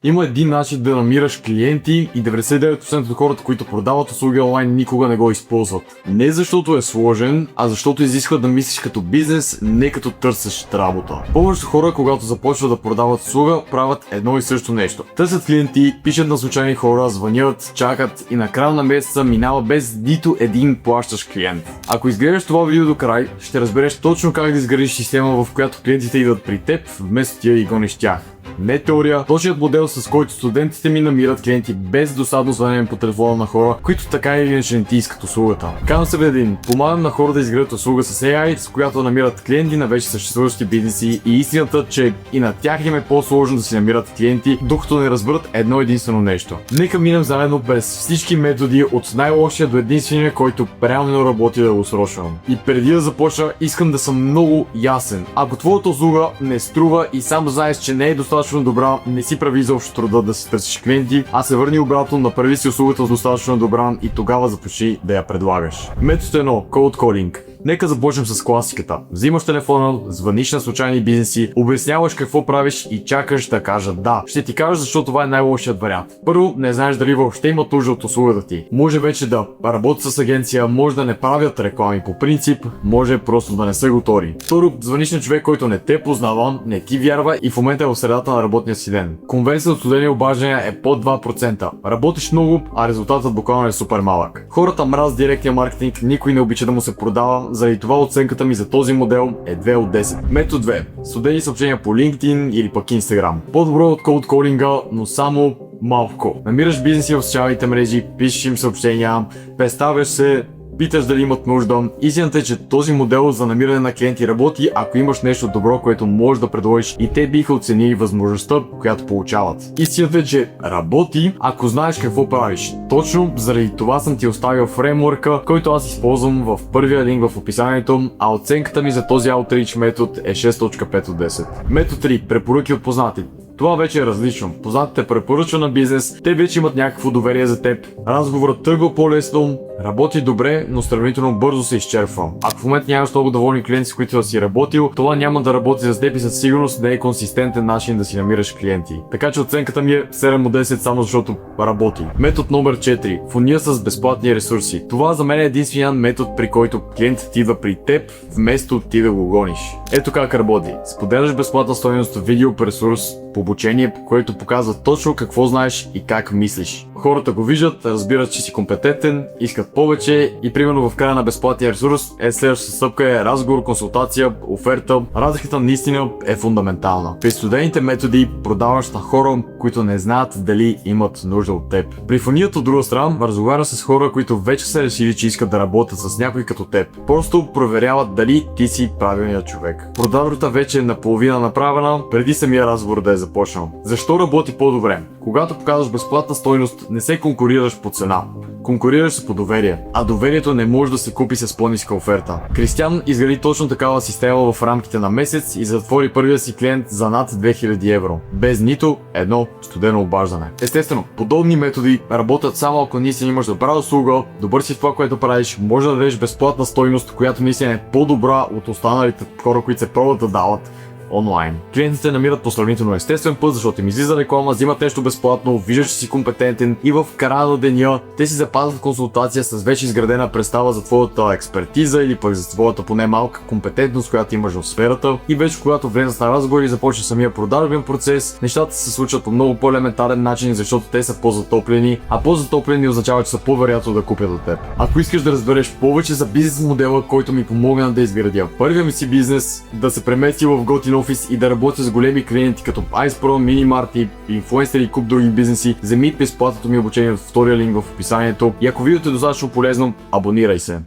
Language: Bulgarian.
Има един начин да намираш клиенти и 99% от хората, които продават услуги онлайн, никога не го използват. Не защото е сложен, а защото изисква да мислиш като бизнес, не като търсещ работа. Повечето хора, когато започват да продават услуга, правят едно и също нещо. Търсят клиенти, пишат на случайни хора, звънят, чакат и на края на месеца минава без нито един плащащ клиент. Ако изгледаш това видео до край, ще разбереш точно как да изградиш система, в която клиентите идват при теб, вместо ти да ги гониш тях. Не теория, точният модел, с който студентите ми намират клиенти без досадно звънене по телефона на хора, които така или иначе не ти искат услугата. Казвам се Ведин, помагам на хора да изградят услуга с AI, с която намират клиенти на вече съществуващи бизнеси, и истината, че и на тях им е по-сложно да си намират клиенти, докато не разберат едно единствено нещо. Нека минем заедно през всички методи, от най-лошия до единствения, който реално работи, да го срочвам. И преди да започна, искам да съм много ясен. Ако твоята услуга не струва и само знаеш, че не е достатъчно добра, не си прави изобщо труда да си търсиш клиенти, а се върни обратно, направи си услугата достатъчно добра и тогава започни да я предлагаш. Метод 1. Cold calling. Нека започнем с класиката. Взимаш телефона, звъниш на случайни бизнеси, обясняваш какво правиш и чакаш да кажат да. Ще ти кажа защо това е най-лошият вариант. Първо, не знаеш дали въобще имат нужда от услугата ти. Може вече да работят с агенция, може да не правят реклами по принцип, може просто да не са готови. Второ, звъниш на човек, който не те познава, не ти вярва и в момента е в средата на работния си ден. Конверсията от студени обаждания е под 2%. Работиш много, а резултатът буквално е супер малък. Хората мразят директния маркетинг, никой не обича да му се продава. Заради това оценката ми за този модел е 2 от 10. Метод 2. Студени съобщения по LinkedIn или пък Instagram. По-добро от cold calling, но само малко. Намираш бизнеси в социалните мрежи, пишеш им съобщения, представяш се, питаш дали имат нужда. Истината е, че този модел за намиране на клиенти работи, ако имаш нещо добро, което можеш да предложиш и те биха оценили възможността, която получават. Истината е, че работи, ако знаеш какво правиш. Точно заради това съм ти оставил фреймворка, който аз използвам в първия линк в описанието, а оценката ми за този Outreach метод е 6.5 от 10. Метод 3. Препоръки от познати. Това вече е различно. Познатите препоръчва на бизнес, те вече имат някакво доверие за теб. Разговорът тръгва по-лесно, работи добре, но сравнително бързо се изчерпва. Ако в момента нямаш много доволни клиенти, с които да си работил, това няма да работи за теб и със сигурност не е консистентен начин да си намираш клиенти. Така че оценката ми е 7 от 10 само защото работи. Метод номер 4. Фуния с безплатни ресурси. Това за мен е единственият метод, при който клиентът идва при теб, вместо ти да го гониш. Ето как работи. Споделяш безплатна стойност в видео по ресурс, по обучение, което показва точно какво знаеш и как мислиш. Хората го виждат, разбират, че си компетентен, искат повече и примерно в края на безплатния ресурс следващата стъпка е разговор, консултация, оферта. Разликата наистина е фундаментална. При студените методи продаваш на хора, които не знаят дали имат нужда от теб. При фунията от друга страна разговаря с хора, които вече са решили, че искат да работят с някой като теб. Просто проверяват дали ти си правилният човек. Продажбата вече е наполовина направена, преди самия разговор да е започнал. Защо работи по-добре? Когато показваш безплатна стойност, не се конкурираш по цена. Конкурираш се по доверие, а доверието не може да се купи с по-ниска оферта. Кристиан изгради точно такава система в рамките на месец и затвори първия си клиент за над 2000 евро, без нито едно студено обаждане. Естествено, подобни методи работят само ако наистина имаш добра услуга, добър си в това, което правиш, може да дадеш безплатна стойност, която наистина е по-добра от останалите хора, които се пробват да дават онлайн. Клиентите намират по сравнително естествен път, защото им излиза реклама, взимат нещо безплатно, виждаш, че си компетентен и в края на деня те си запазват консултация с вече изградена представа за твоята експертиза или пък за твоята поне малка компетентност, която имаш в сферата, и вече когато влезеш на разговор и започне самия продажбен процес, нещата се случват по много по-елементарен начин, защото те са по-затоплени, а по-затоплени означава, че са по-вероятно да купят от теб. Ако искаш да разбереш повече за бизнес модела, който ми помогна да изградя първия ми си бизнес, да се премести в готин офис и да работя с големи клиенти като Ice Pro, Minimarty, инфлуенсъри и куп други бизнеси, вземи безплатното ми обучение от втория линк в описанието и ако видеото е достатъчно полезно, абонирай се.